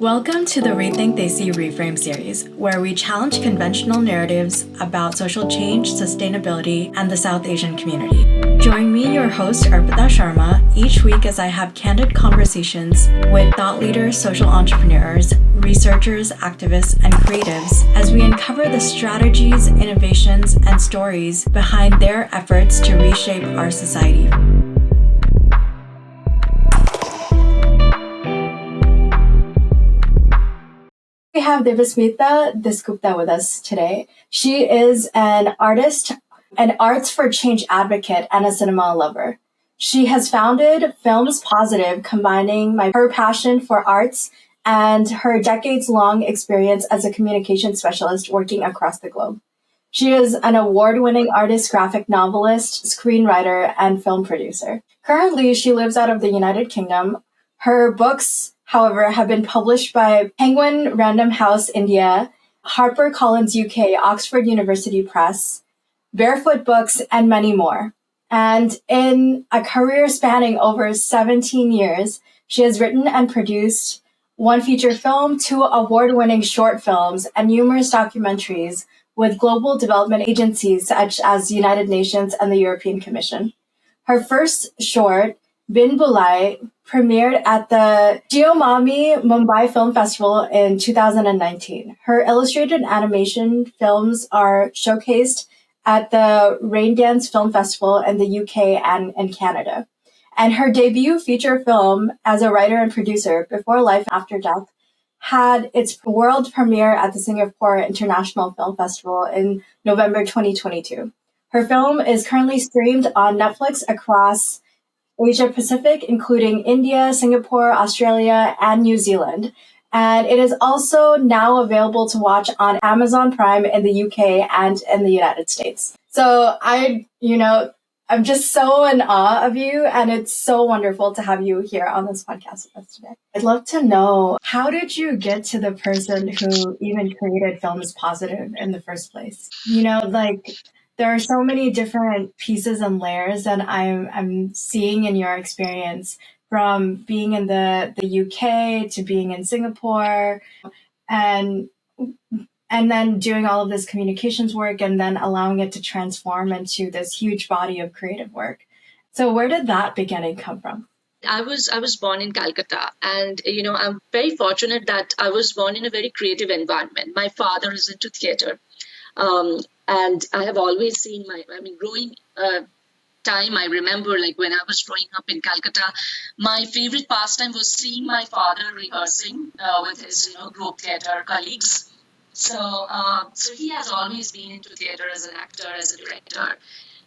Welcome to the Rethink Desi Reframe series, where we challenge conventional narratives about social change, sustainability, and the South Asian community. Join me, your host, Arpita Sharma, each week as I have candid conversations with thought leaders, social entrepreneurs, researchers, activists, and creatives as we uncover the strategies, innovations, and stories behind their efforts to reshape our society. We have Debasmita Dasgupta with us today. She is an artist, an arts for change advocate, and a cinema lover. She has founded Films Positive, combining her passion for arts and her decades-long experience as a communication specialist working across the globe. She is an award-winning artist, graphic novelist, screenwriter, and film producer. Currently, she lives out of the United Kingdom. Her books, however, have been published by Penguin Random House India, HarperCollins UK, Oxford University Press, Barefoot Books, and many more. And in a career spanning over 17 years, she has written and produced one feature film, two award-winning short films, and numerous documentaries with global development agencies such as the United Nations and the European Commission. Her first short, Bin Bulai, premiered at the Geomami Mumbai Film Festival in 2019. Her illustrated animation films are showcased at the Raindance Film Festival in the UK and in Canada. And her debut feature film as a writer and producer, Before Life After Death, had its world premiere at the Singapore International Film Festival in November 2022. Her film is currently streamed on Netflix across Asia Pacific, including India, Singapore, Australia, and New Zealand. And it is also now available to watch on Amazon Prime in the UK and in the United States. So I'm just so in awe of you, and it's so wonderful to have you here on this podcast with us today. I'd love to know, how did you get to the person who even created Films Positive in the first place? There are so many different pieces and layers that I'm seeing in your experience, from being in the UK to being in Singapore, and then doing all of this communications work and then allowing it to transform into this huge body of creative work. So where did that beginning come from? I was born in Calcutta, and I'm very fortunate that I was born in a very creative environment. My father is into theater. And I have always seen growing time, I remember when I was growing up in Calcutta, my favorite pastime was seeing my father rehearsing with his, group theater colleagues. So he has always been into theater as an actor, as a director.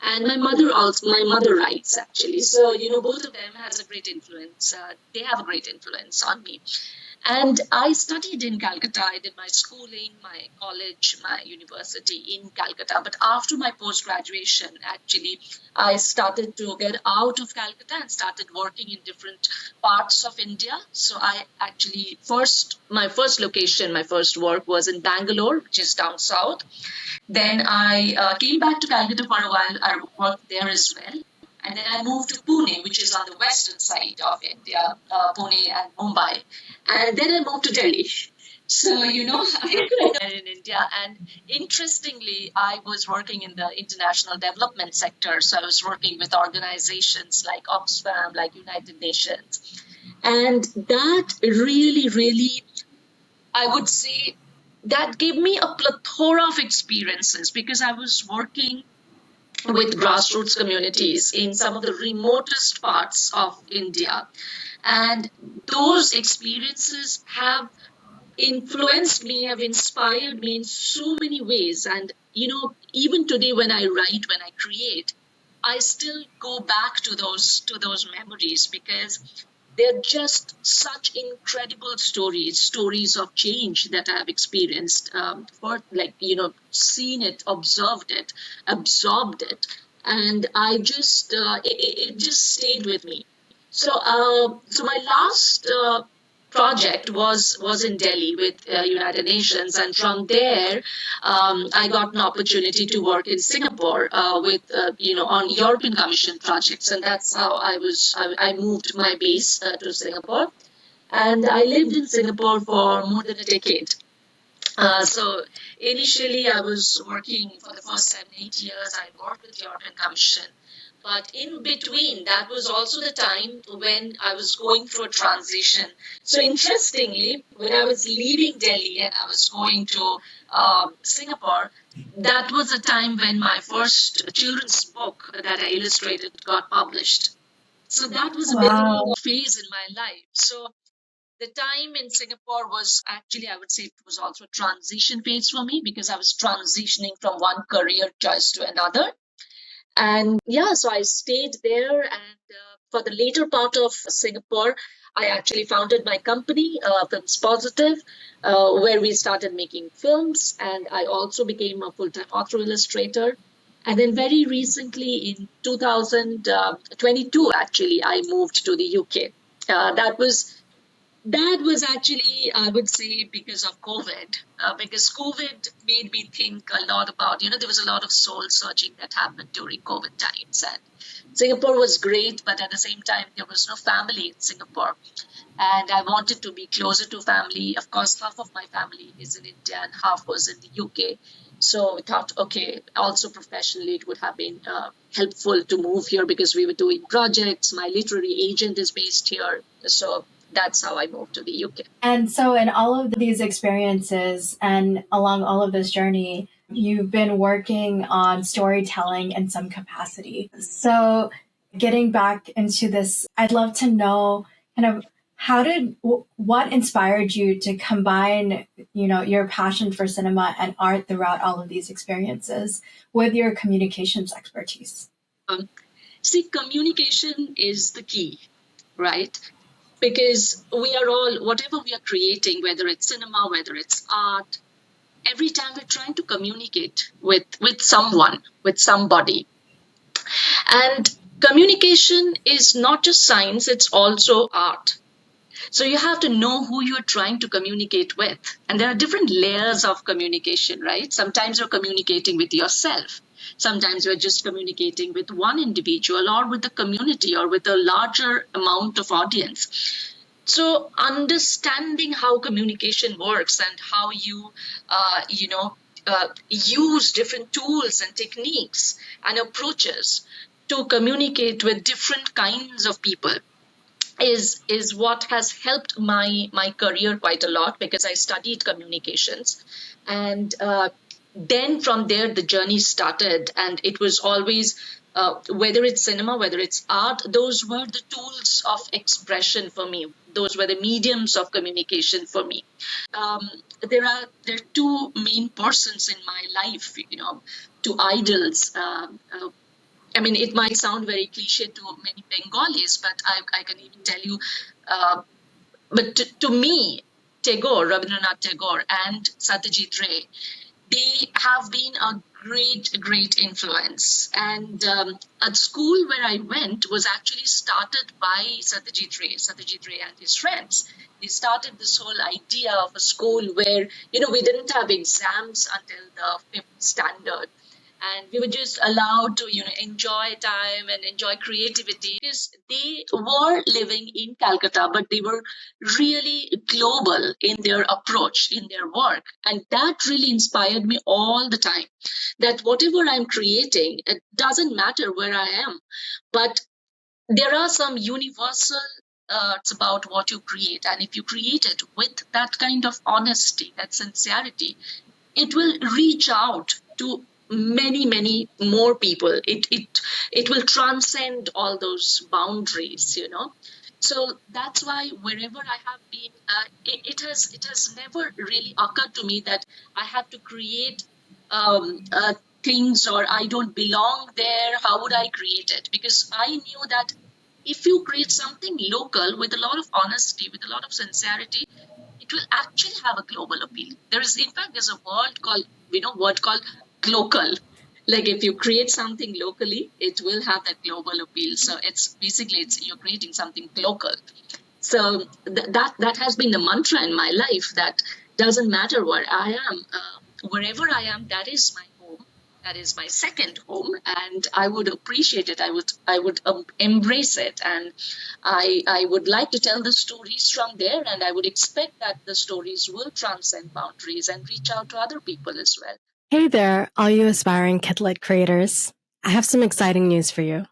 And my mother writes actually. So, both of them has a great influence. They have a great influence on me. And I studied in Calcutta. I did my schooling, my college, my university in Calcutta. But after my post-graduation, actually, I started to get out of Calcutta and started working in different parts of India. So I actually, my first work was in Bangalore, which is down south. Then I came back to Calcutta for a while. I worked there as well. And then I moved to Pune, which is on the western side of India, Pune and Mumbai. And then I moved to Delhi. So, I in India. And interestingly, I was working in the international development sector. So I was working with organizations like Oxfam, like United Nations. And that really, really, I would say, that gave me a plethora of experiences, because I was working with grassroots communities in some of the remotest parts of India. And those experiences have influenced me, have inspired me in so many ways. And, even today when I write, when I create, I still go back to those memories, because they're just such incredible stories of change that I've experienced, seen it, observed it, absorbed it. And I just, it just stayed with me. So my last project was in Delhi with United Nations, and from there I got an opportunity to work in Singapore with on European Commission projects, and that's how I moved my base to Singapore. And I lived in Singapore for more than a decade. So initially, I was working for the first 7, 8 years. I worked with the European Commission, but in between, that was also the time when I was going through a transition. So interestingly, when I was leaving Delhi and I was going to Singapore, that was a time when my first children's book that I illustrated got published. So that was a very Wow. phase in my life. So the time in Singapore was actually, I would say, it was also a transition phase for me because I was transitioning from one career choice to another. And yeah, so I stayed there. And for the later part of Singapore, I actually founded my company, Films Positive, where we started making films. And I also became a full time author illustrator. And then very recently in 2022, actually, I moved to the UK. That was actually, I would say, because of COVID, because COVID made me think a lot about, there was a lot of soul searching that happened during COVID times. And Singapore was great, but at the same time, there was no family in Singapore. And I wanted to be closer to family. Of course, half of my family is in India and half was in the UK. So we thought, okay, also professionally, it would have been helpful to move here because we were doing projects. My literary agent is based here. So that's how I moved to the UK. And so, in all of these experiences and along all of this journey, you've been working on storytelling in some capacity. So, getting back into this, I'd love to know kind of what inspired you to combine, your passion for cinema and art throughout all of these experiences with your communications expertise? Um, See, communication is the key, right? Because we are all, whatever we are creating, whether it's cinema, whether it's art, every time we're trying to communicate with someone, with somebody. And communication is not just science, it's also art. So you have to know who you're trying to communicate with. And there are different layers of communication, right? Sometimes you're communicating with yourself. Sometimes you're just communicating with one individual or with the community or with a larger amount of audience. So understanding how communication works and how use different tools and techniques and approaches to communicate with different kinds of people is what has helped my career quite a lot because I studied communications. And then from there the journey started, and it was always whether it's cinema, whether it's art, those were the tools of expression for me. Those were the mediums of communication for me. um, there are two main persons in my life, two idols. I mean, it might sound very cliche to many Bengalis, but I can even tell you, uh, but to me, Rabindranath Tagore and Satyajit Ray, they have been a great influence. And a school where I went was actually started by Satyajit Ray and his friends. They started this whole idea of a school where, we didn't have exams until the fifth standard, and we were just allowed to enjoy time and enjoy creativity because they were living in Calcutta, but they were really global in their approach, in their work. And that really inspired me all the time, that whatever I'm creating, it doesn't matter where I am, but there are some universal it's about what you create. And if you create it with that kind of honesty, that sincerity, it will reach out to many more people. It will transcend all those boundaries, so that's why wherever I have been, it has never really occurred to me that I have to create things or I don't belong there. How would I create it? Because I knew that if you create something local with a lot of honesty, with a lot of sincerity, it will actually have a global appeal. In fact, there's a word called local. Like if you create something locally, it will have that global appeal. So it's you're creating something local. So that has been the mantra in my life, that doesn't matter where I am, wherever I am, that is my home. that is my second home, and I would appreciate it. I would embrace it, and I would like to tell the stories from there, and I would expect that the stories will transcend boundaries and reach out to other people as well. Hey there, all you aspiring kidlit creators. I have some exciting news for you.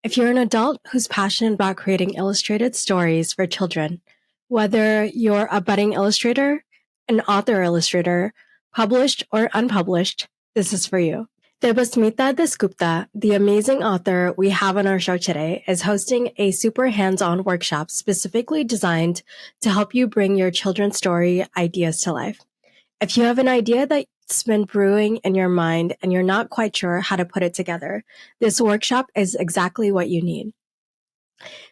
If you're an adult who's passionate about creating illustrated stories for children, whether you're a budding illustrator, an author illustrator, published or unpublished, this is for you. Debasmita Dasgupta, the amazing author we have on our show today, is hosting a super hands-on workshop specifically designed to help you bring your children's story ideas to life. If you have an idea that's been brewing in your mind and you're not quite sure how to put it together, this workshop is exactly what you need.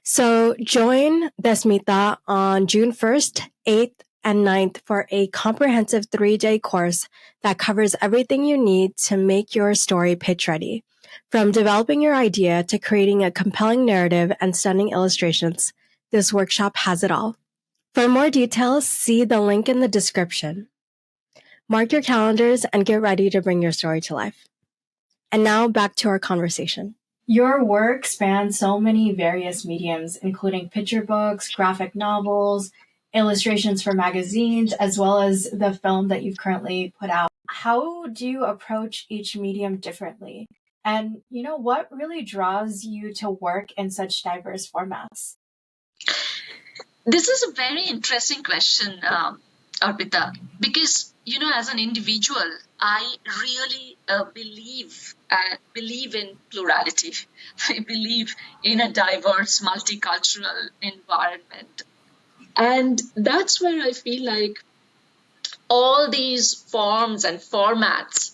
So join Desmita on June 1st, 8th, and 9th for a comprehensive 3-day course that covers everything you need to make your story pitch ready. From developing your idea to creating a compelling narrative and stunning illustrations, this workshop has it all. For more details, see the link in the description. Mark your calendars and get ready to bring your story to life. And now back to our conversation. Your work spans so many various mediums, including picture books, graphic novels, illustrations for magazines, as well as the film that you've currently put out. How do you approach each medium differently? And, what really draws you to work in such diverse formats? This is a very interesting question, Arpita, because as an individual, I really believe in plurality. I believe in a diverse, multicultural environment, and that's where I feel like all these forms and formats.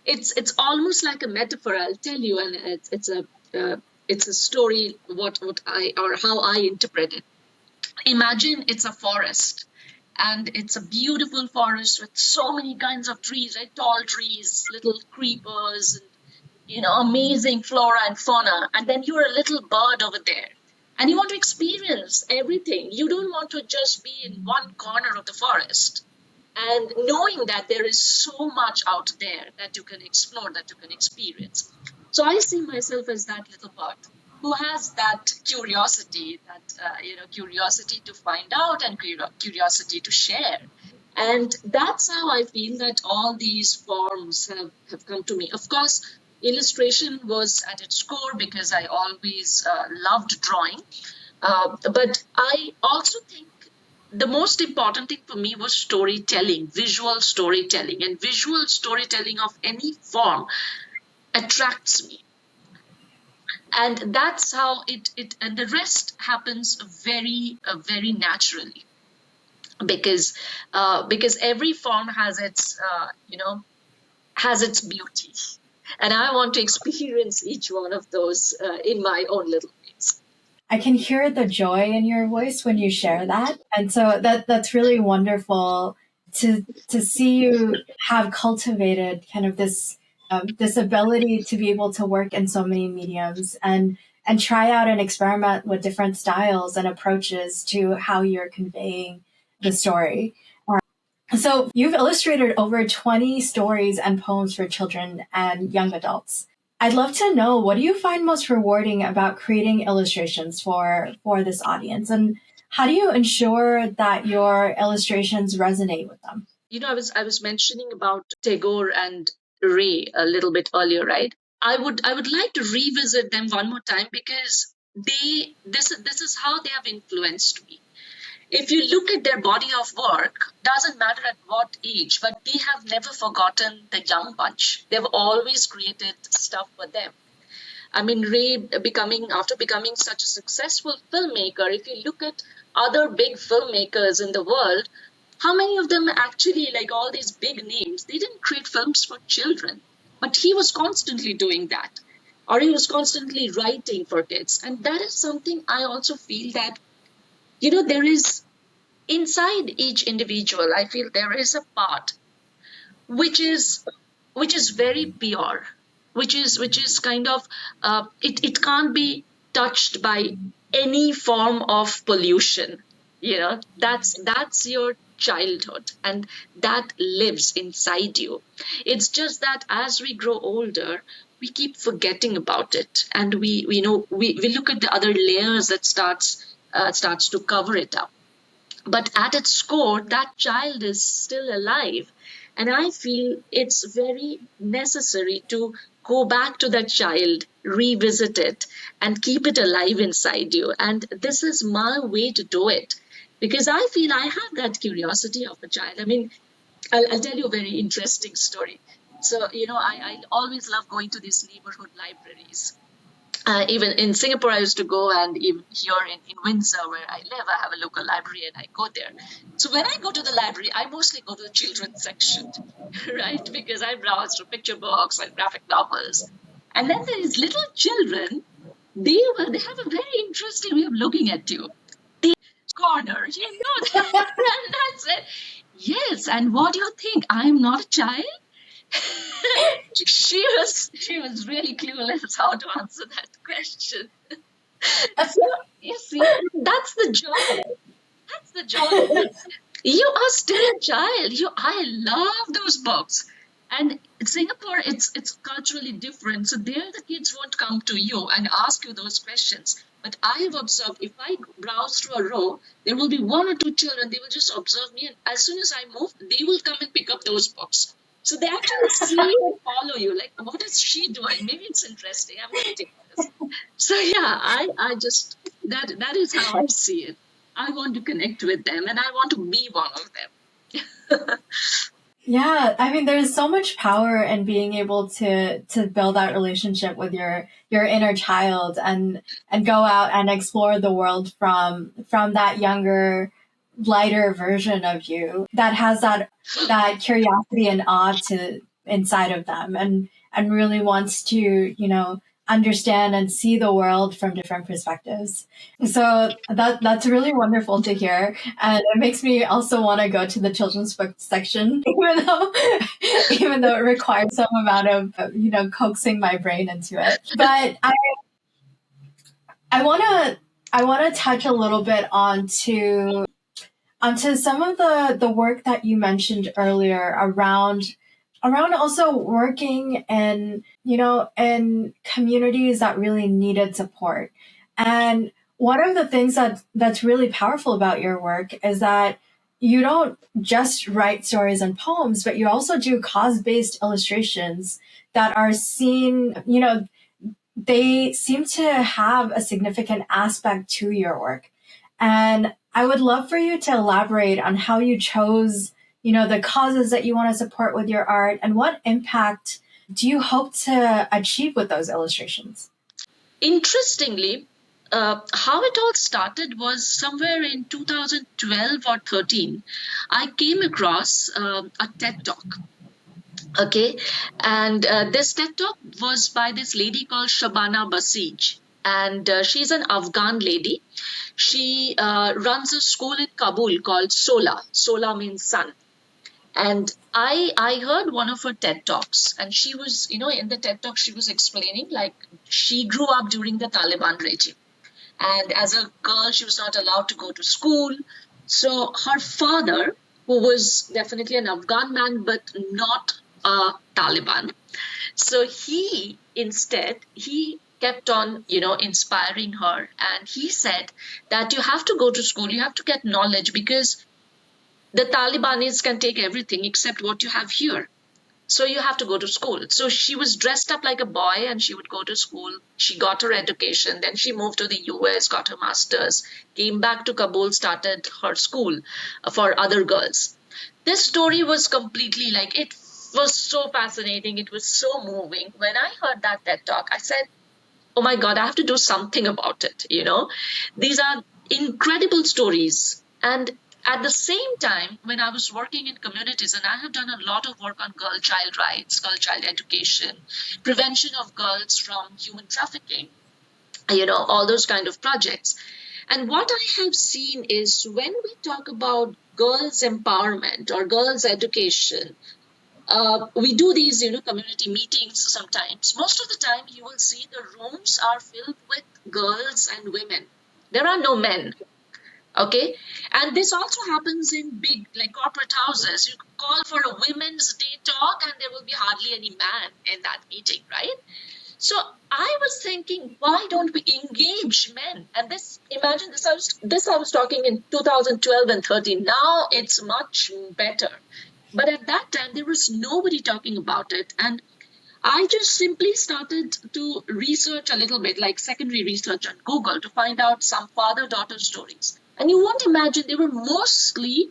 It's almost like a metaphor. I'll tell you, and it's a story. What I or how I interpret it. Imagine it's a forest, and it's a beautiful forest with so many kinds of trees, right? Tall trees, little creepers, and amazing flora and fauna. And then you're a little bird over there, and you want to experience everything. You don't want to just be in one corner of the forest. And knowing that there is so much out there that you can explore, that you can experience. So I see myself as that little bird who has that curiosity, curiosity to find out and curiosity to share. And that's how I feel that all these forms have come to me. Of course, illustration was at its core because I always loved drawing. But I also think the most important thing for me was storytelling, visual storytelling, and visual storytelling of any form attracts me. And that's how it and the rest happens very naturally because every form has its beauty, and I want to experience each one of those in my own little ways. I can hear the joy in your voice when you share that, and so that's really wonderful to see you have cultivated kind of this ability to be able to work in so many mediums and try out and experiment with different styles and approaches to how you're conveying the story. So you've illustrated over 20 stories and poems for children and young adults. I'd love to know, what do you find most rewarding about creating illustrations for this audience, and how do you ensure that your illustrations resonate with them? I was mentioning about Tagore and Ray a little bit earlier, right? I would like to revisit them one more time because this is how they have influenced me. If you look at their body of work, doesn't matter at what age, but they have never forgotten the young bunch. They've always created stuff for them. I mean, Ray after becoming such a successful filmmaker, if you look at other big filmmakers in the world, how many of them actually, like all these big names, they didn't create films for children, but he was constantly doing that, or he was constantly writing for kids. And that is something I also feel that, there is inside each individual, I feel there is a part which is very pure, which is kind of it can't be touched by any form of pollution. That's your childhood, and that lives inside you. It's just that as we grow older, we keep forgetting about it, and we look at the other layers that starts to cover it up. But at its core, that child is still alive. And I feel it's very necessary to go back to that child, revisit it, and keep it alive inside you. And this is my way to do it, because I feel I have that curiosity of a child. I mean, I'll tell you a very interesting story. So, I always love going to these neighborhood libraries. Even in Singapore, I used to go, and even here in Windsor, where I live, I have a local library and I go there. So when I go to the library, I mostly go to the children's section, right? Because I browse through picture books and graphic novels. And then these little children, they have a very interesting way of looking at you. They corner, that. And that's it. Yes, and what do you think? I'm not a child? she was really clueless how to answer that question. So you see, that's the joy. That's the joy. You are still a child. I love those books. And in Singapore, it's culturally different. So there the kids won't come to you and ask you those questions. But I have observed, if I browse through a row, there will be one or two children, they will just observe me, and as soon as I move, they will come and pick up those books. So they actually see you and follow you. Like, what is she doing? Maybe it's interesting. I'm going to take this. So yeah, I just that is how I see it. I want to connect with them, and I want to be one of them. Yeah, I mean, there's so much power in being able to build that relationship with your inner child and go out and explore the world from that younger, lighter version of you that has that curiosity and awe to inside of them and really wants to, understand and see the world from different perspectives. So that's really wonderful to hear, and it makes me also want to go to the children's book section, even though it requires some amount of coaxing my brain into it. But I want to touch a little bit onto some of the work that you mentioned earlier around also working in communities that really needed support. And one of the things that's really powerful about your work is that you don't just write stories and poems, but you also do cause-based illustrations that are seen, they seem to have a significant aspect to your work. And I would love for you to elaborate on how you chose, the causes that you want to support with your art, and what impact do you hope to achieve with those illustrations? Interestingly, how it all started was somewhere in 2012 or 13. I came across a TED Talk. Okay, and this TED Talk was by this lady called Shabana Basij, and she's an Afghan lady. She runs a school in Kabul called Sola. Sola means sun. And I heard one of her TED Talks, and she was, in the TED Talk, she was explaining like she grew up during the Taliban regime. And as a girl, she was not allowed to go to school. So her father, who was definitely an Afghan man, but not a Taliban, so he kept on, inspiring her. And he said that you have to go to school, you have to get knowledge, because the Talibanis can take everything except what you have here. So you have to go to school. So she was dressed up like a boy and she would go to school. She got her education. Then she moved to the US, got her master's, came back to Kabul, started her school for other girls. This story was completely like, it was so fascinating. It was so moving. When I heard that TED Talk, I said, oh my God, I have to do something about it. These are incredible stories. And at the same time, when I was working in communities, and I have done a lot of work on girl child rights, girl child education, prevention of girls from human trafficking, all those kind of projects. And what I have seen is when we talk about girls' empowerment or girls' education, we do these, community meetings sometimes. Most of the time, you will see the rooms are filled with girls and women. There are no men. Okay. And this also happens in big, like corporate houses. You call for a women's day talk, and there will be hardly any man in that meeting, right? So I was thinking, why don't we engage men? And this, imagine this I was talking in 2012 and 13. Now it's much better. But at that time, there was nobody talking about it. And I just simply started to research a little bit, like secondary research on Google, to find out some father daughter stories. And you won't imagine they were mostly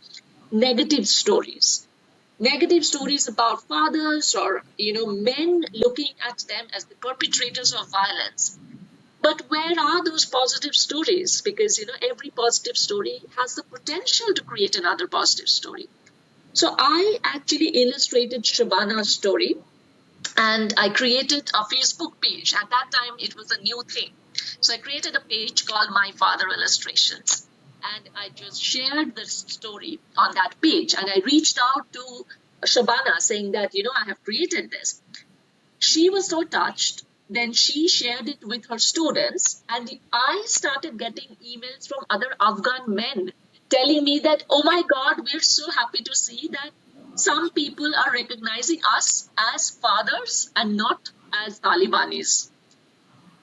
negative stories. Negative stories about fathers or, men looking at them as the perpetrators of violence. But where are those positive stories? Because, every positive story has the potential to create another positive story. So I actually illustrated Shabana's story, and I created a Facebook page. At that time, it was a new thing. So I created a page called My Father Illustrations. And I just shared this story on that page. And I reached out to Shabana saying that, I have created this. She was so touched. Then she shared it with her students. And I started getting emails from other Afghan men telling me that, oh my God, we're so happy to see that some people are recognizing us as fathers and not as Talibanis.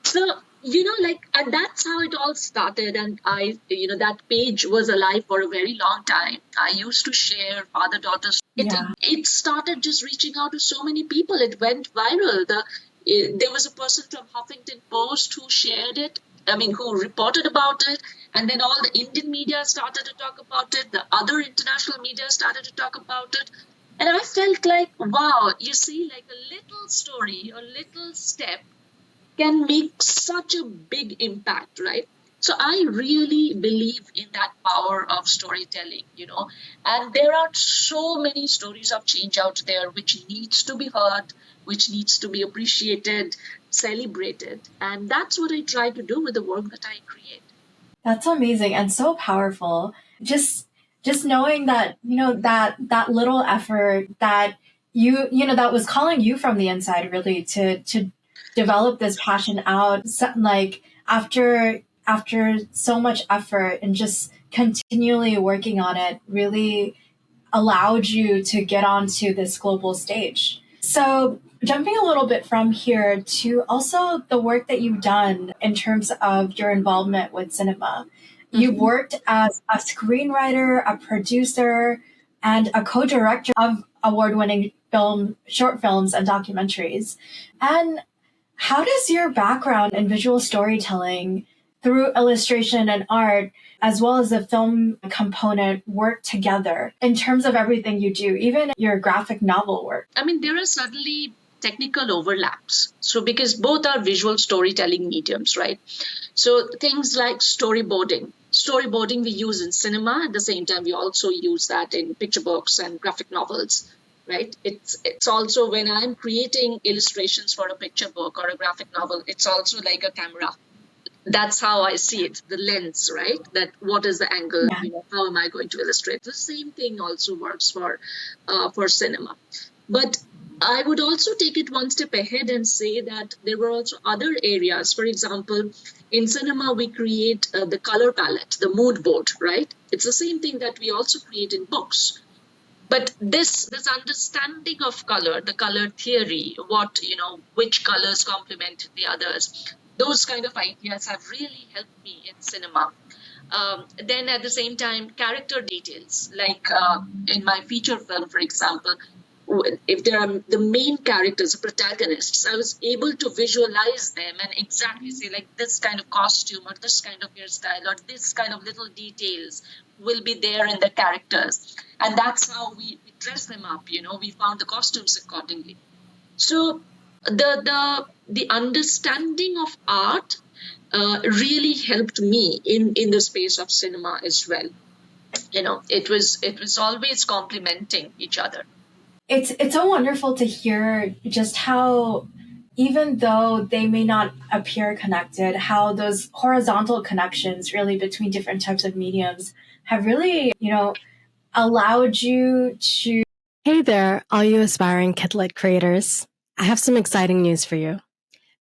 So, and that's how it all started. And that page was alive for a very long time. I used to share father daughter. Yeah. It started just reaching out to so many people. It went viral. There was a person from Huffington Post who shared it. I mean, who reported about it. And then all the Indian media started to talk about it. The other international media started to talk about it. And I felt like, wow, you see, like a little story, a little step can make such a big impact, right? So I really believe in that power of storytelling, and there are so many stories of change out there which needs to be heard, which needs to be appreciated, celebrated. And that's what I try to do with the work that I create. That's amazing and so powerful. Just knowing that, that little effort that that was calling you from the inside really to develop this passion out, like after so much effort and just continually working on it really allowed you to get onto this global stage. So, jumping a little bit from here to also the work that you've done in terms of your involvement with cinema. You've Mhm. worked as a screenwriter, a producer, and a co director of award winning short films, and documentaries. And how does your background in visual storytelling through illustration and art, as well as the film component, work together in terms of everything you do, even your graphic novel work? I mean, there are certainly technical overlaps. So, because both are visual storytelling mediums, right? So, things like storyboarding. Storyboarding we use in cinema. At the same time, we also use that in picture books and graphic novels, right? It's also when I'm creating illustrations for a picture book or a graphic novel, it's also like a camera. That's how I see it, the lens, right? That what is the angle, Yeah. how am I going to illustrate? The same thing also works for cinema. But I would also take it one step ahead and say that there were also other areas. For example, in cinema, we create the color palette, the mood board, right? It's the same thing that we also create in books. But this understanding of color, the color theory, which colors complement the others, those kind of ideas have really helped me in cinema. Then at the same time, character details, like in my feature film, for example, if there are the main characters, the protagonists, I was able to visualize them and exactly say like this kind of costume or this kind of hairstyle or this kind of little details will be there in the characters. And that's how we dress them up, we found the costumes accordingly. So the understanding of art really helped me in the space of cinema as well. It was always complementing each other. It's so wonderful to hear just how, even though they may not appear connected, how those horizontal connections really between different types of mediums have really, allowed you to. Hey there, all you aspiring kidlit creators. I have some exciting news for you.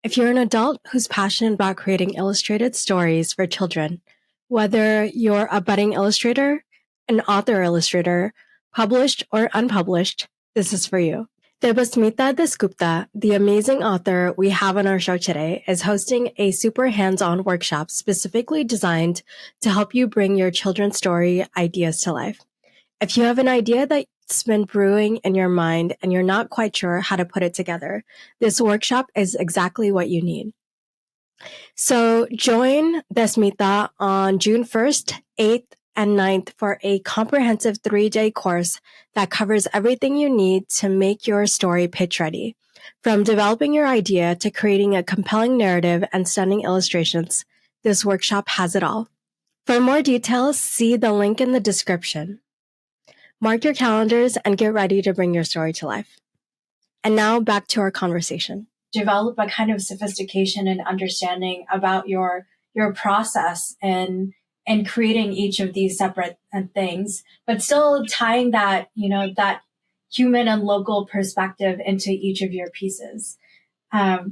If you're an adult who's passionate about creating illustrated stories for children, Whether you're a budding illustrator, an author-illustrator, published or unpublished, this is for you. Debasmita Dasgupta, the amazing author we have on our show today, is hosting a super hands-on workshop specifically designed to help you bring your children's story ideas to life. If you have an idea that's been brewing in your mind and you're not quite sure how to put it together, this workshop is exactly what you need. So join Desmita on June 1st, 8th, and 9th for a comprehensive 3-day course that covers everything you need to make your story pitch ready. From developing your idea to creating a compelling narrative and stunning illustrations, this workshop has it all. For more details, see the link in the description. Mark your calendars and get ready to bring your story to life. And now back to our conversation. Develop a kind of sophistication and understanding about your process and creating each of these separate things, but still tying that, that human and local perspective into each of your pieces. I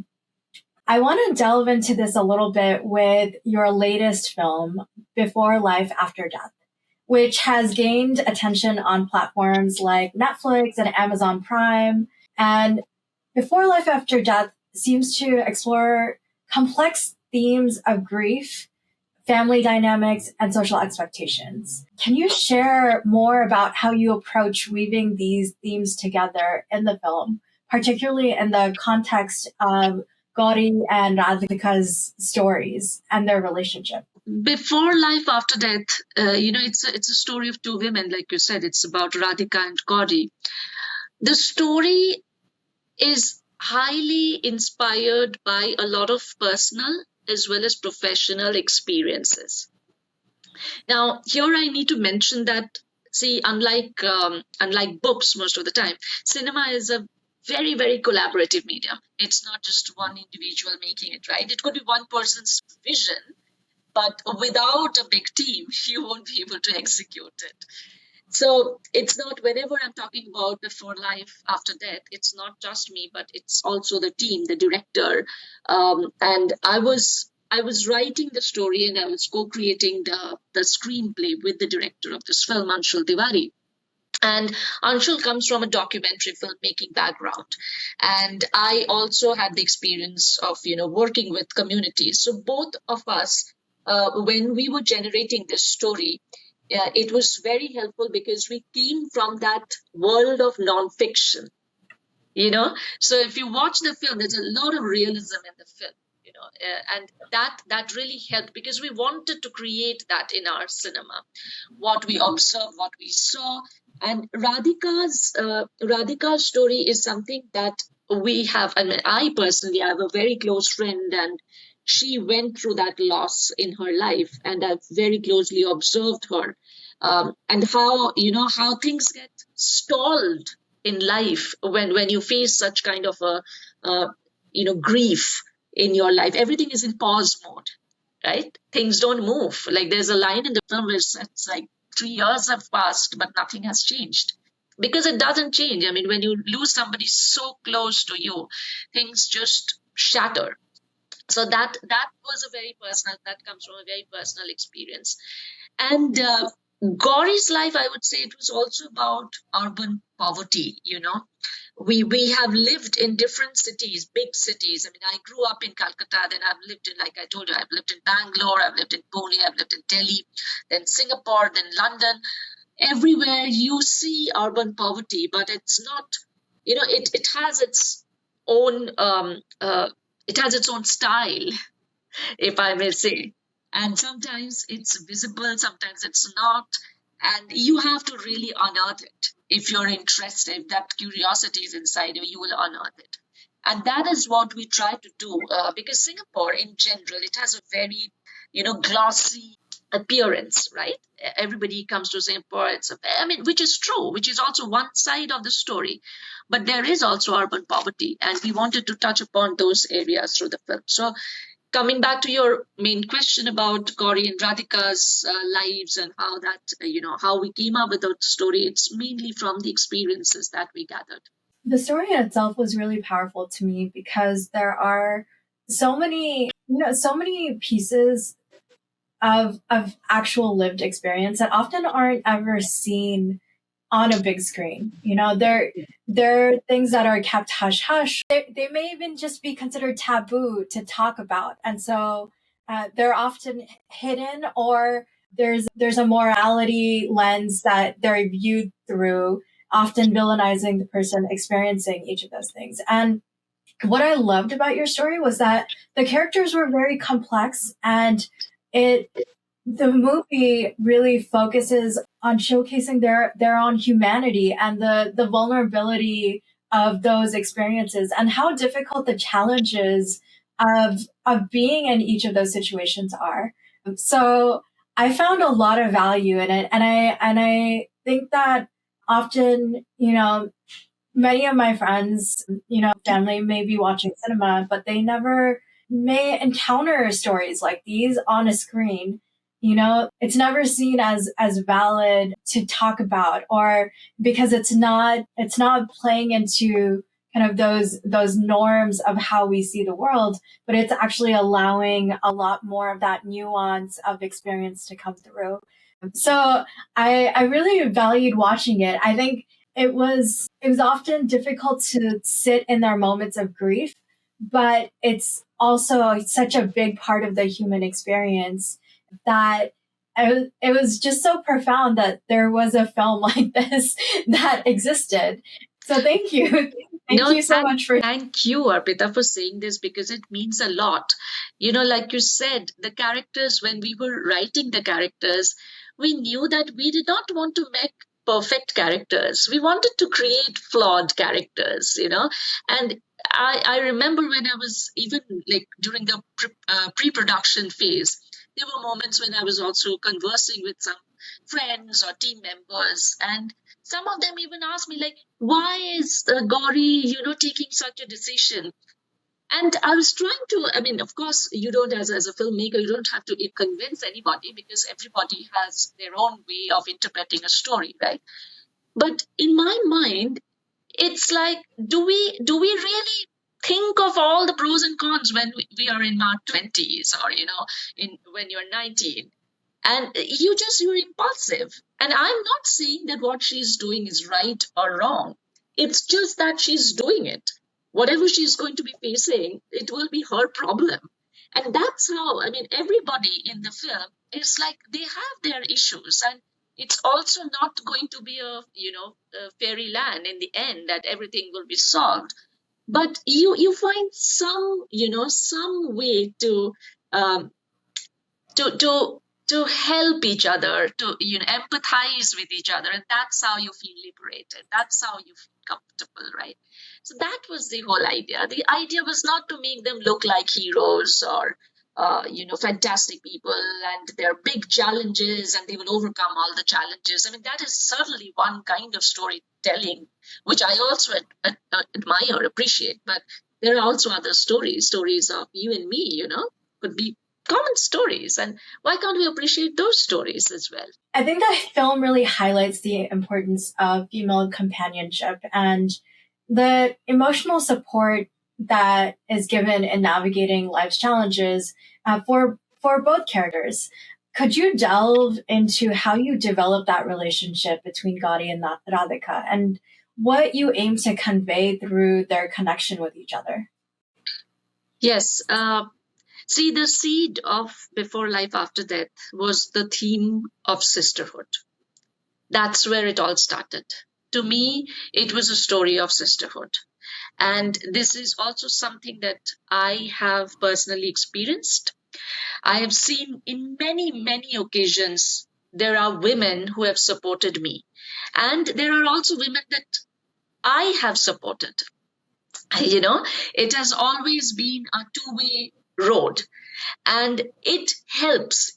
want to delve into this a little bit with your latest film, Before Life After Death, which has gained attention on platforms like Netflix and Amazon Prime. And Before Life After Death seems to explore complex themes of grief, family dynamics, and social expectations. Can you share more about how you approach weaving these themes together in the film, particularly in the context of Gauri and Radhika's stories and their relationship? Before Life After Death, it's a story of two women, like you said. It's about Radhika and Gauri. The story is highly inspired by a lot of personal as well as professional experiences. Now, here I need to mention that, see, unlike books most of the time, cinema is a very, very collaborative medium. It's not just one individual making it, right? It could be one person's vision, but without a big team, you won't be able to execute it. So it's not, whenever I'm talking about Before Life After Death, it's not just me, but it's also the team, the director. And I was writing the story and I was co-creating the screenplay with the director of this film, Anshul Tiwari. And Anshul comes from a documentary filmmaking background. And I also had the experience of, working with communities. So both of us, when we were generating this story, it was very helpful because we came from that world of nonfiction, So if you watch the film, there's a lot of realism in the film, and that really helped because we wanted to create that in our cinema, what we observed, what we saw. And Radhika's story is something that we have. I mean, I personally have a very close friend, and she went through that loss in her life, and I've very closely observed her, and how things get stalled in life when you face such kind of a grief in your life. Everything is in pause mode, right? Things don't move. Like there's a line in the film where it's like 3 years have passed, but nothing has changed. Because it doesn't change. I mean, when you lose somebody so close to you, things just shatter. So that was that comes from a very personal experience. And Gauri's life, I would say it was also about urban poverty, We have lived in different cities, big cities. I mean, I grew up in Calcutta, then I've lived in, like I told you, I've lived in Bangalore, I've lived in Pune, I've lived in Delhi, then Singapore, then London. Everywhere you see urban poverty, but it's not, it has its own style, if I may say. And sometimes it's visible, sometimes it's not. And you have to really unearth it. If you're interested, if that curiosity is inside you, you will unearth it. And that is what we try to do because Singapore in general, it has a very, glossy appearance, right? Everybody comes to Singapore, which is true, which is also one side of the story. But there is also urban poverty, and we wanted to touch upon those areas through the film. So coming back to your main question about Gauri and Radhika's lives and how that, how we came up with the story, it's mainly from the experiences that we gathered. The story in itself was really powerful to me because there are so many pieces of actual lived experience that often aren't ever seen on a big screen. They're things that are kept hush hush. They may even just be considered taboo to talk about, and so they're often hidden, or there's a morality lens that they're viewed through, often villainizing the person experiencing each of those things. And what I loved about your story was that the characters were very complex, and it the movie really focuses on showcasing their own humanity and the vulnerability of those experiences and how difficult the challenges of being in each of those situations are. So I found a lot of value in it, and I think that often, many of my friends, family may be watching cinema, but they never may encounter stories like these on a screen. It's never seen as valid to talk about, or because it's not playing into kind of those norms of how we see the world, but it's actually allowing a lot more of that nuance of experience to come through. So I really valued watching it. I think it was often difficult to sit in their moments of grief, but it's also such a big part of the human experience that it was just so profound that there was a film like this that existed. So thank you. Thank you so much for. Thank you, Arpita, for saying this, because it means a lot. Like you said, the characters, when we were writing the characters, we knew that we did not want to make perfect characters. We wanted to create flawed characters, And I remember when I was even like during the pre-production phase, there were moments when I was also conversing with some friends or team members, and some of them even asked me like, why is Gauri, taking such a decision? And I was trying to, I mean, of course, you don't, as a filmmaker, you don't have to convince anybody, because everybody has their own way of interpreting a story, right? But in my mind, it's like, do we really think of all the pros and cons when we are in our 20s, or, when you're 19? And you're impulsive. And I'm not saying that what she's doing is right or wrong. It's just that she's doing it. Whatever she's going to be facing, it will be her problem. And that's how, I mean, everybody in the film is like, they have their issues. And it's also not going to be a fairyland in the end that everything will be solved. But you find some way um, to help each other, to empathize with each other, and that's how you feel liberated. That's how you feel comfortable, right? So that was the whole idea. The idea was not to make them look like heroes or fantastic people, and there are big challenges and they will overcome all the challenges. I mean, that is certainly one kind of storytelling which I also admire, appreciate. But there are also other stories of you and me, could be common stories, and why can't we appreciate those stories as well? I think that film really highlights the importance of female companionship and the emotional support that is given in navigating life's challenges for both characters. Could you delve into how you develop that relationship between Gauri and Radhika, and what you aim to convey through their connection with each other? Yes. See, the seed of Before Life After Death was the theme of sisterhood. That's where it all started. To me, it was a story of sisterhood. And this is also something that I have personally experienced. I have seen in many, many occasions, there are women who have supported me. And there are also women that I have supported. It has always been a two-way road, and it helps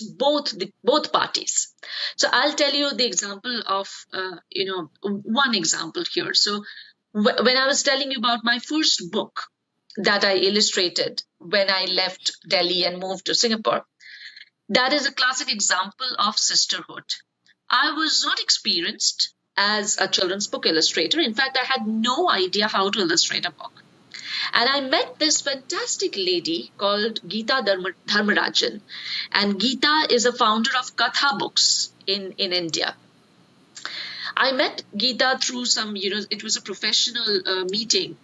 both parties. So I'll tell you the example of one example here. So when I was telling you about my first book that I illustrated when I left Delhi and moved to Singapore, that is a classic example of sisterhood. I was not experienced as a children's book illustrator. In fact, I had no idea how to illustrate a book. And I met this fantastic lady called Geeta Dharmarajan. And Geeta is a founder of Katha books in India. I met Geeta through some, it was a professional meeting.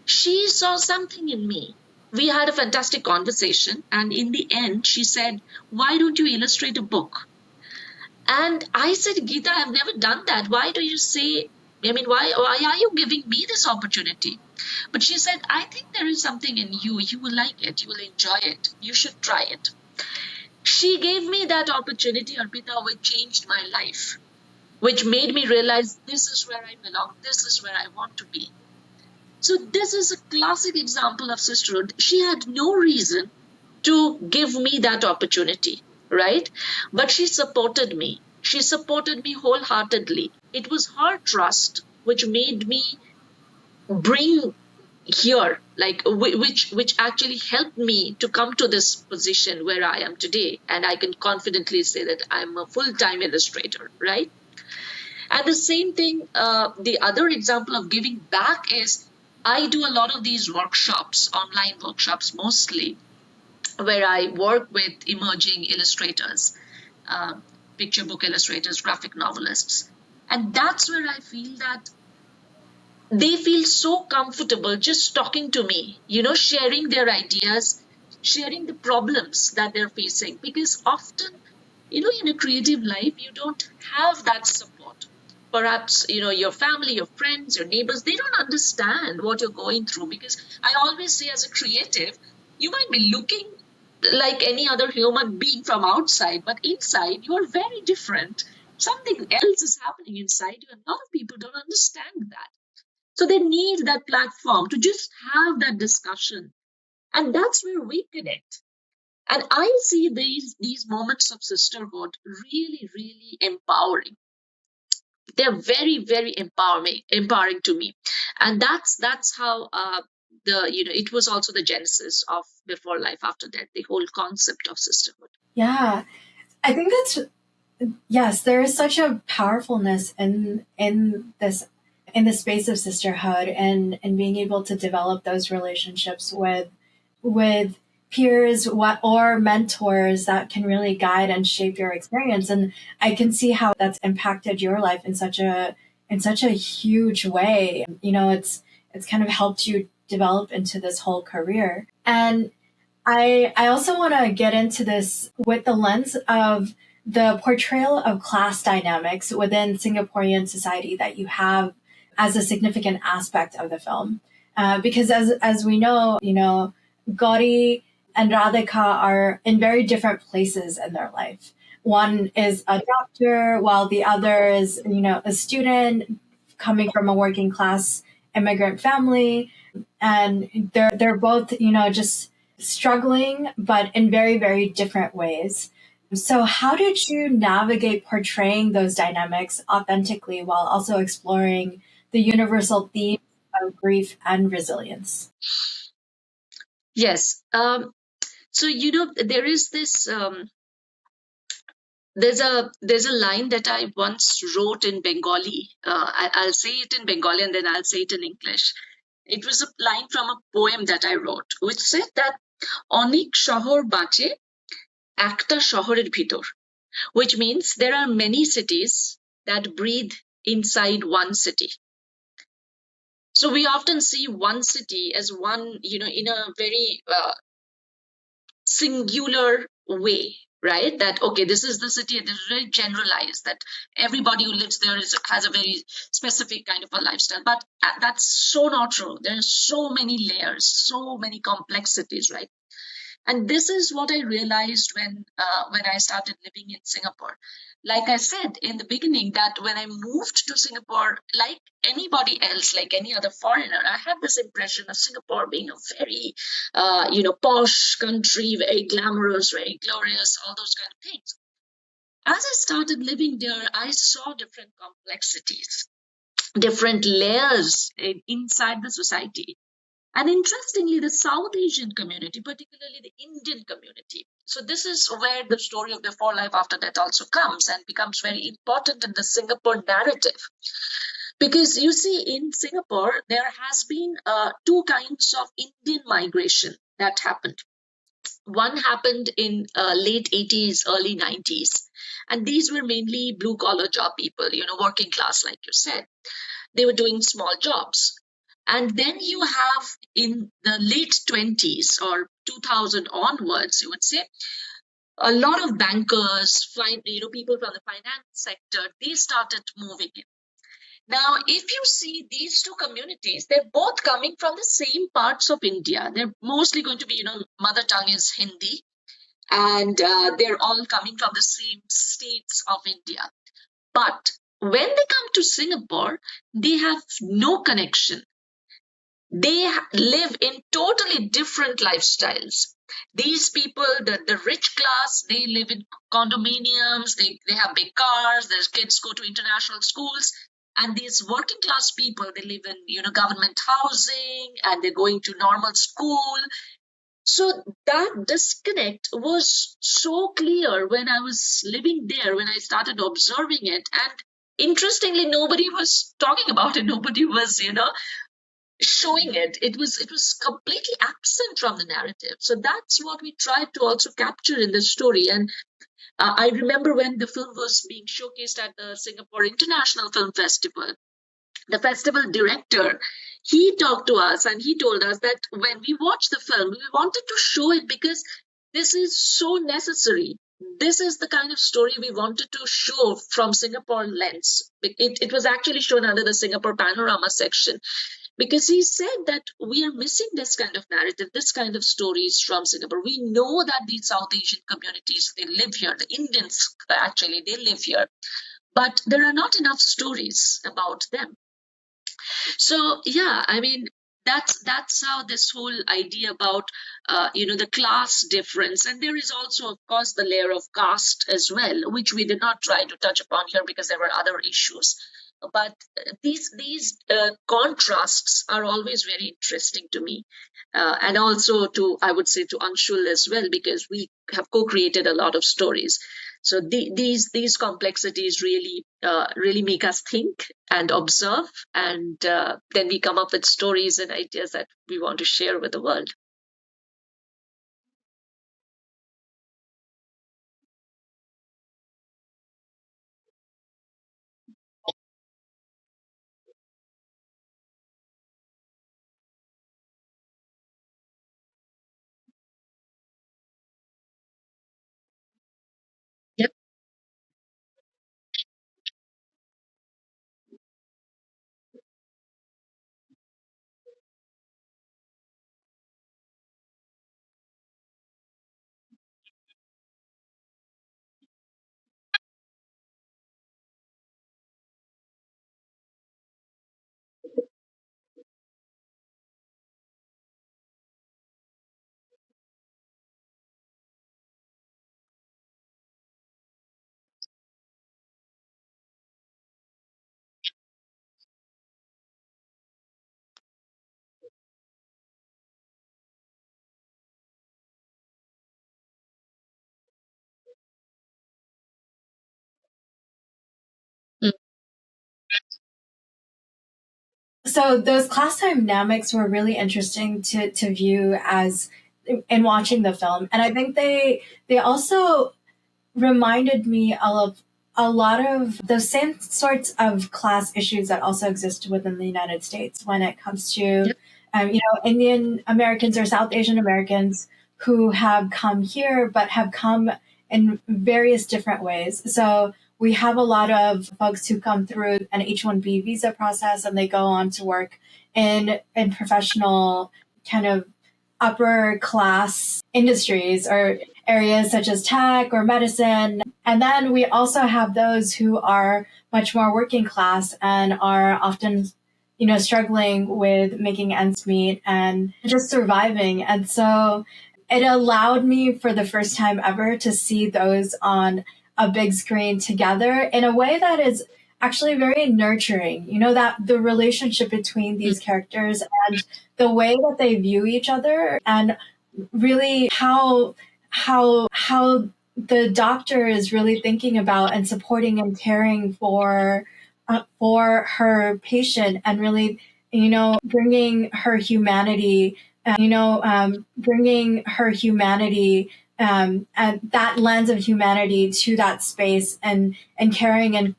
She saw something in me. We had a fantastic conversation. And in the end, she said, "Why don't you illustrate a book?" And I said, "Geeta, I've never done that. Why do you say, why are you giving me this opportunity?" But she said, "I think there is something in you. You will like it. You will enjoy it. You should try it." She gave me that opportunity, Arpita, which changed my life, which made me realize this is where I belong. This is where I want to be. So this is a classic example of sisterhood. She had no reason to give me that opportunity, right? But she supported me. She supported me wholeheartedly. It was her trust which made me bring here, like which actually helped me to come to this position where I am today. And I can confidently say that I'm a full-time illustrator, right? And the same thing, the other example of giving back is I do a lot of these workshops, online workshops mostly, where I work with emerging illustrators, uh, picture book illustrators, graphic novelists. And that's where I feel that they feel so comfortable just talking to me, sharing their ideas, sharing the problems that they're facing. Because often, in a creative life, you don't have that support. Perhaps, your family, your friends, your neighbors, they don't understand what you're going through. Because I always say, as a creative, you might be looking like any other human being from outside, but inside, you are very different. Something else is happening inside you, and a lot of people don't understand that. So they need that platform to just have that discussion. And that's where we connect. And I see these moments of sisterhood really, really empowering. They're very, very empowering to me. And that's how it was also the genesis of Before Life After Death, the whole concept of sisterhood. Yeah, I think that's yes, there is such a powerfulness in the space of sisterhood and being able to develop those relationships with peers or mentors that can really guide and shape your experience. And I can see how that's impacted your life in such a huge way. It's kind of helped you develop into this whole career. And I also want to get into this with the lens of the portrayal of class dynamics within Singaporean society that you have as a significant aspect of the film. Because as we know, Gauri and Radhika are in very different places in their life. One is a doctor, while the other is, a student coming from a working class immigrant family, and they're both, just struggling, but in very, very different ways. So, how did you navigate portraying those dynamics authentically while also exploring the universal themes of grief and resilience? Yes. So there is this there's a line that I once wrote in Bengali. I'll say it in Bengali and then I'll say it in English. It was a line from a poem that I wrote, which said that অনেক শহর বাঁচে একটা শহরের ভিতর, which means there are many cities that breathe inside one city. So we often see one city as one, in a very singular way, right? That, okay, this is the city, it is very generalized, that everybody who lives there has a very specific kind of a lifestyle. But that's so not true. There are so many layers, so many complexities, right? And this is what I realized when I started living in Singapore. Like I said in the beginning, that when I moved to Singapore, like anybody else, like any other foreigner, I had this impression of Singapore being a very, posh country, very glamorous, very glorious, all those kind of things. As I started living there, I saw different complexities, different layers inside the society. And interestingly, the South Asian community, particularly the Indian community. So this is where the story of Before Life After Death also comes and becomes very important in the Singapore narrative. Because you see, in Singapore, there has been two kinds of Indian migration that happened. One happened in late 80s, early 90s. And these were mainly blue collar job people, working class, like you said. They were doing small jobs. And then you have in the late 20s or 2000 onwards, you would say, a lot of bankers, people from the finance sector, they started moving in. Now, if you see these two communities, they're both coming from the same parts of India. They're mostly going to be, mother tongue is Hindi, and they're all coming from the same states of India. But when they come to Singapore, they have no connection. They live in totally different lifestyles. These people, the rich class, they live in condominiums, they have big cars, their kids go to international schools. And these working class people, they live in government housing, and they're going to normal school. So that disconnect was so clear when I was living there, when I started observing it. And interestingly, nobody was talking about it. Nobody was, showing it. It was completely absent from the narrative. So that's what we tried to also capture in the story. And I remember when the film was being showcased at the Singapore International Film Festival, the festival director, he talked to us and he told us that when we watched the film, we wanted to show it because this is so necessary. This is the kind of story we wanted to show from Singapore lens. It was actually shown under the Singapore Panorama section, because he said that we are missing this kind of narrative, this kind of stories from Singapore. We know that these South Asian communities, they live here. The Indians, actually, they live here. But there are not enough stories about them. So yeah, I mean, that's how this whole idea about the class difference, and there is also, of course, the layer of caste as well, which we did not try to touch upon here because there were other issues. But these contrasts are always very interesting to me, and also to, I would say, to Anshul as well, because we have co-created a lot of stories. So these complexities really make us think and observe, and then we come up with stories and ideas that we want to share with the world. Yep. Mm. So those class dynamics were really interesting to view as in watching the film, and I think they also reminded me of a lot of the same sorts of class issues that also exist within the United States when it comes to, Yep. Indian Americans or South Asian Americans who have come here but have come in various different ways. So we have a lot of folks who come through an H-1B visa process and they go on to work in professional kind of upper class industries or areas such as tech or medicine. And then we also have those who are much more working class and are often, struggling with making ends meet and just surviving. And so it allowed me for the first time ever to see those on a big screen together in a way that is actually very nurturing. That the relationship between these characters and the way that they view each other, and really how the doctor is really thinking about and supporting and caring for for her patient and really, bringing her humanity, and that lens of humanity to that space and caring and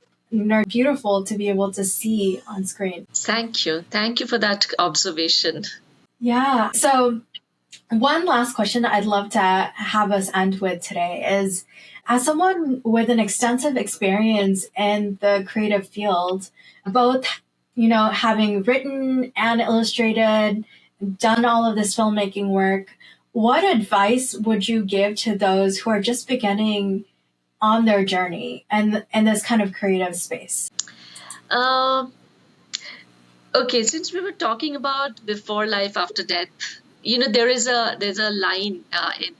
beautiful to be able to see on screen. Thank you. Thank you for that observation. Yeah. So one last question I'd love to have us end with today is, as someone with an extensive experience in the creative field, both, having written and illustrated, done all of this filmmaking work, what advice would you give to those who are just beginning on their journey and in this kind of creative space? Okay, since we were talking about before life, after death, there's a line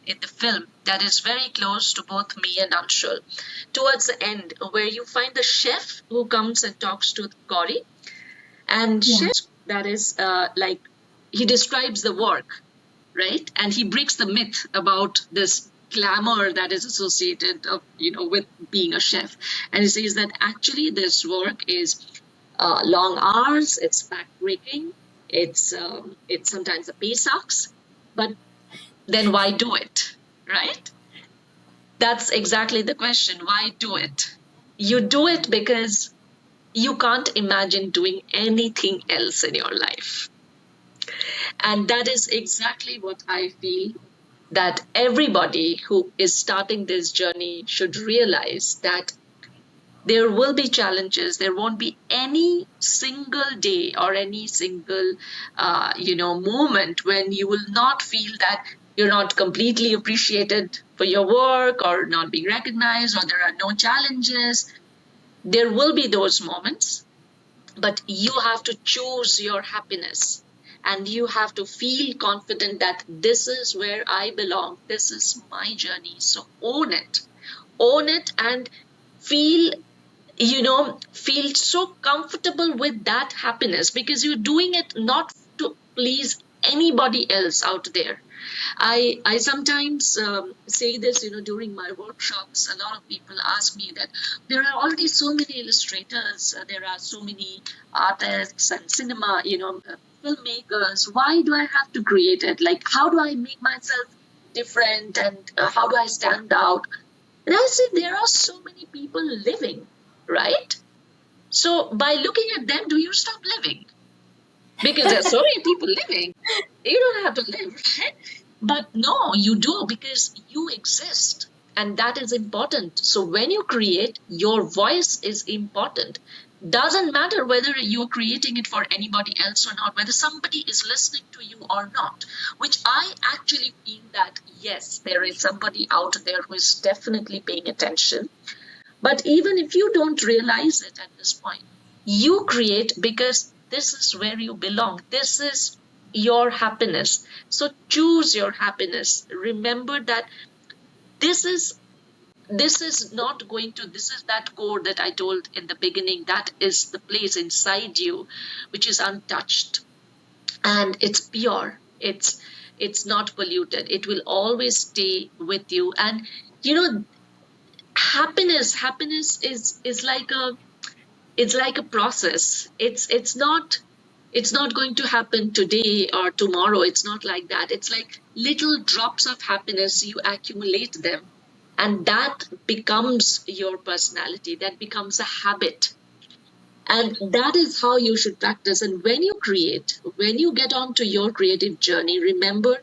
in the film that is very close to both me and Anshul. Towards the end, where you find the chef who comes and talks to Gauri, and chef, that is like, he describes the work, right? And he breaks the myth about this glamour that is associated with being a chef. And he says that actually this work is long hours, it's backbreaking, it's sometimes the pay sucks, but then why do it, right? That's exactly the question. Why do it? You do it because you can't imagine doing anything else in your life. And that is exactly what I feel that everybody who is starting this journey should realize, that there will be challenges. There won't be any single day or any single, moment when you will not feel that you're not completely appreciated for your work or not being recognized, or there are no challenges. There will be those moments, but you have to choose your happiness, and you have to feel confident that this is where I belong. This is my journey. So own it and feel so comfortable with that happiness, because you're doing it not to please anybody else out there. I sometimes say this, during my workshops. A lot of people ask me that there are already so many illustrators, there are so many artists and cinema, filmmakers. Why do I have to create it? Like, how do I make myself different, and how do I stand out? And I say there are so many people living, right? So by looking at them, do you stop living? Because there are so many people living. You don't have to live, right? But no, you do, because you exist. And that is important. So when you create, your voice is important. Doesn't matter whether you're creating it for anybody else or not, whether somebody is listening to you or not, which I actually feel that, yes, there is somebody out there who is definitely paying attention. But even if you don't realize it at this point, you create because this is where you belong. This is your happiness. So choose your happiness. Remember that this is that core that I told in the beginning. That is the place inside you which is untouched, and it's pure. It's not polluted. It will always stay with you. And happiness is like a process. It's not going to happen today or tomorrow. It's not like that. It's like little drops of happiness. You accumulate them, and that becomes your personality. That becomes a habit. And that is how you should practice. And when you create, when you get onto your creative journey, remember,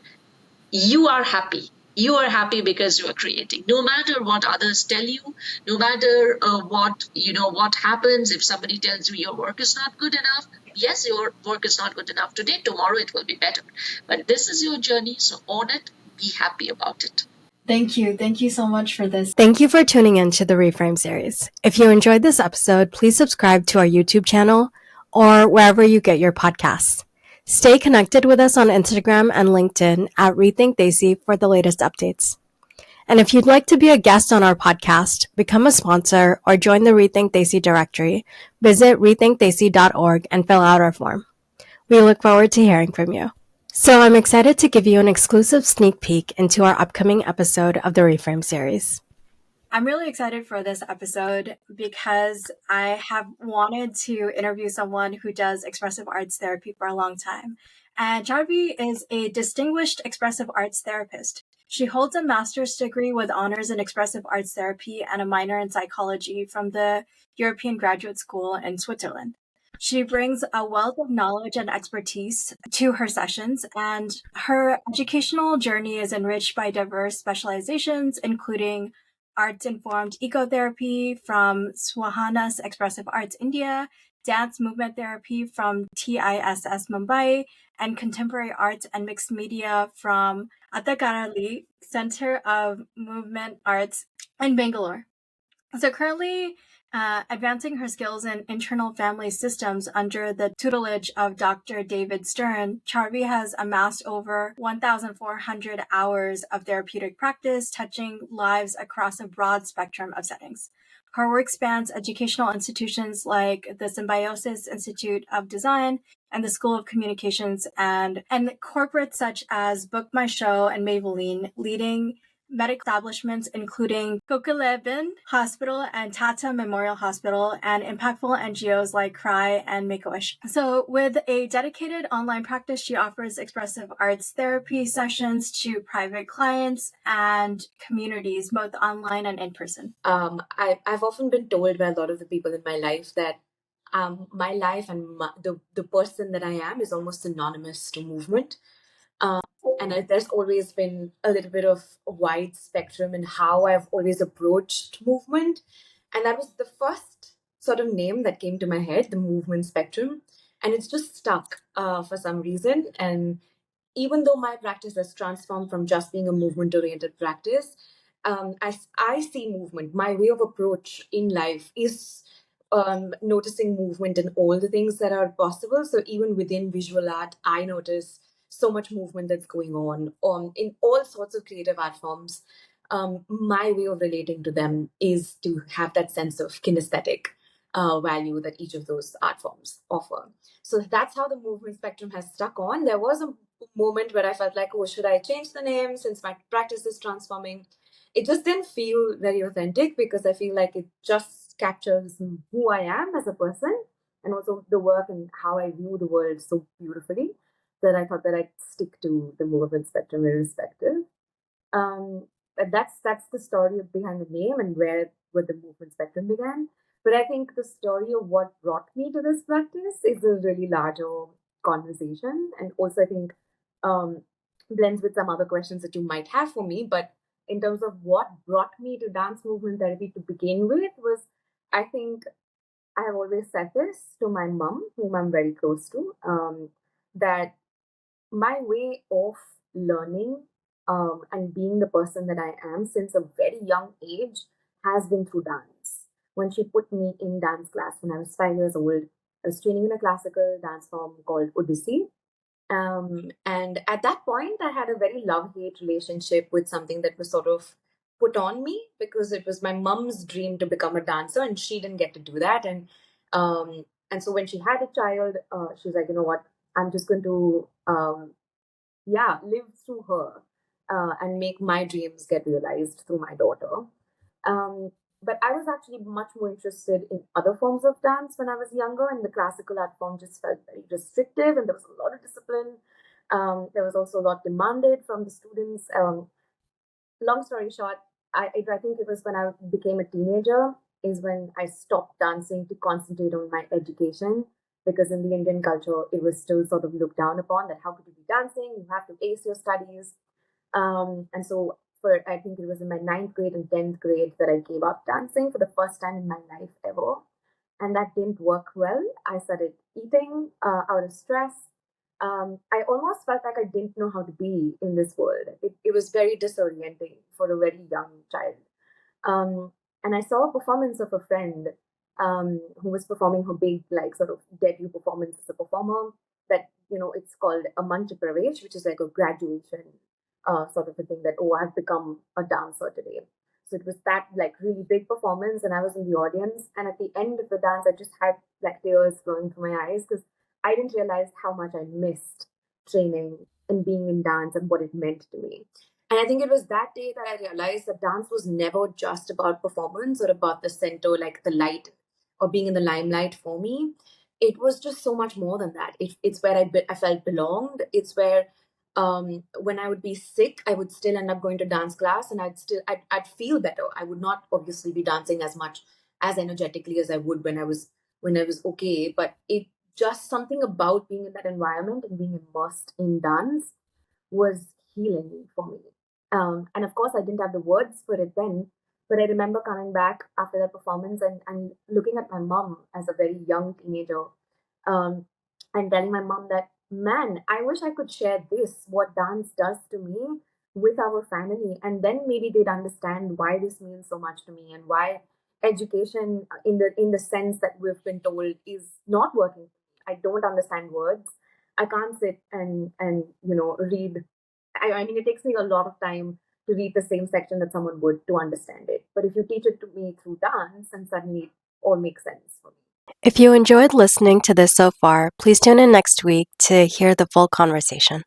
you are happy. You are happy because you are creating. No matter what others tell you, no matter what happens. If somebody tells you your work is not good enough, yes, your work is not good enough today. Tomorrow it will be better. But this is your journey, so own it. Be happy about it. Thank you. Thank you so much for this. Thank you for tuning in to the Reframe series. If you enjoyed this episode, please subscribe to our YouTube channel or wherever you get your podcasts. Stay connected with us on Instagram and LinkedIn at Rethink Desi for the latest updates. And if you'd like to be a guest on our podcast, become a sponsor, or join the Rethink Desi directory, visit rethinkdesi.org and fill out our form. We look forward to hearing from you. So I'm excited to give you an exclusive sneak peek into our upcoming episode of the Reframe series. I'm really excited for this episode because I have wanted to interview someone who does expressive arts therapy for a long time. And Charvi is a distinguished expressive arts therapist. She holds a master's degree with honors in expressive arts therapy and a minor in psychology from the European Graduate School in Switzerland. She brings a wealth of knowledge and expertise to her sessions, and her educational journey is enriched by diverse specializations, including arts-informed ecotherapy from Swahanas Expressive Arts India, dance movement therapy from TISS Mumbai, and contemporary arts and mixed media from Atakarali Center of Movement Arts in Bangalore. So currently advancing her skills in internal family systems under the tutelage of Dr. David Stern, Charvi has amassed over 1,400 hours of therapeutic practice, touching lives across a broad spectrum of settings. Her work spans educational institutions like the Symbiosis Institute of Design and the School of Communications and corporates such as Book My Show and Maybelline, leading medical establishments including Kokaleben Hospital and Tata Memorial Hospital, and impactful NGOs like Cry and Make-A-Wish. So with a dedicated online practice, she offers expressive arts therapy sessions to private clients and communities, both online and in person. I've often been told by a lot of the people in my life that my life and the person that I am is almost synonymous to movement. And there's always been a little bit of a wide spectrum in how I've always approached movement. And that was the first sort of name that came to my head, the movement spectrum. And it's just stuck for some reason. And even though my practice has transformed from just being a movement oriented practice, I see movement. My way of approach in life is noticing movement in all the things that are possible. So even within visual art, I notice so much movement that's going on in all sorts of creative art forms. My way of relating to them is to have that sense of kinesthetic value that each of those art forms offer. So that's how the movement spectrum has stuck on. There was a moment where I felt like, oh, should I change the name since my practice is transforming? It just didn't feel very authentic because I feel like it just captures who I am as a person and also the work and how I view the world so beautifully that I thought that I'd stick to the movement spectrum irrespective. But that's the story behind the name and where the movement spectrum began. But I think the story of what brought me to this practice is a really larger conversation, and also I think blends with some other questions that you might have for me. But in terms of what brought me to dance movement therapy to begin with was, I think I have always said this to my mom, whom I'm very close to, that my way of learning and being the person that I am since a very young age has been through dance. When she put me in dance class when I was 5 years old, I was training in a classical dance form called Odissi. And at that point, I had a very love-hate relationship with something that was sort of put on me because it was my mom's dream to become a dancer, and she didn't get to do that. And so when she had a child, she was like, you know what, I'm just going to live through her and make my dreams get realized through my daughter. But I was actually much more interested in other forms of dance when I was younger, and the classical art form just felt very restrictive, and there was a lot of discipline. There was also a lot demanded from the students. Long story short, I think it was when I became a teenager is when I stopped dancing to concentrate on my education, because in the Indian culture, it was still sort of looked down upon that how could you be dancing? You have to ace your studies. And so I think it was in my 9th grade and 10th grade that I gave up dancing for the first time in my life ever. And that didn't work well. I started eating out of stress. I almost felt like I didn't know how to be in this world. It was very disorienting for a very young child. And I saw a performance of a friend who was performing her big, like, sort of debut performance as a performer. That, it's called a Mancha Pravesh, which is like a graduation sort of a thing that, oh, I've become a dancer today. So it was that, like, really big performance, and I was in the audience. And at the end of the dance, I just had, like, tears flowing from my eyes because I didn't realize how much I missed training and being in dance and what it meant to me. And I think it was that day that I realized that dance was never just about performance or about the center, like the light or being in the limelight for me. It was just so much more than that. It's where I felt belonged. It's where when I would be sick, I would still end up going to dance class, and I'd feel better. I would not obviously be dancing as much as energetically as I would when I was okay, but it just something about being in that environment and being immersed in dance was healing for me. And of course, I didn't have the words for it then, but I remember coming back after that performance and looking at my mom as a very young teenager, um, and telling my mom that, man, I wish I could share this, what dance does to me, with our family. And then maybe they'd understand why this means so much to me and why education in the sense that we've been told is not working. I don't understand words. I can't sit and read. I mean, it takes me a lot of time to read the same section that someone would to understand it. But if you teach it to me through dance, and suddenly it all makes sense for me. If you enjoyed listening to this so far, please tune in next week to hear the full conversation.